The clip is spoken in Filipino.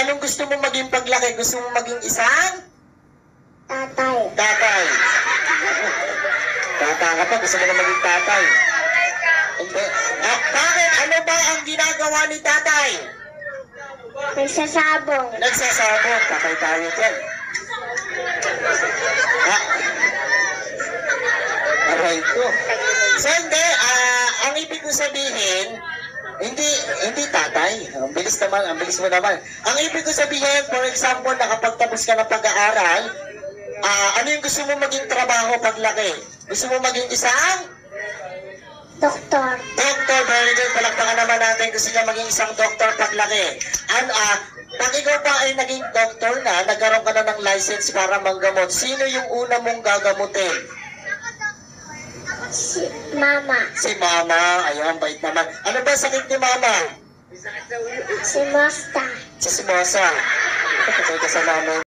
anong gusto mo maging paglaki? Gusto mo maging isang? Tatay. Tatay. Tata ka pa, gusto mo na maging tatay. Hindi. Bakit? Ano ba ang ginagawa ni tatay? Nagsasabong. Nagsasabog. Tatay tayo dyan. Aray ko. So hindi, ang ibig ko sabihin, hindi tatay. Ang bilis mo naman. Ang ibig ko sabihin, for example, nakapagtapos ka ng pag-aaral, ano yung gusto mo maging trabaho paglaki? Gusto mo maging isang? Doktor. Doktor, very good. Palakpakan naman natin. Gusto niya maging isang doktor paglaki. Pag ikaw pa ay naging doktor na, nagkaroon ka na ng license para manggamot, sino yung una mong gagamutin? Si Mama. Si Mama. Ayun, bait naman. Ano ba sakit ni Mama? Si Mosta. Si Simosa. Patay ka sa nanay.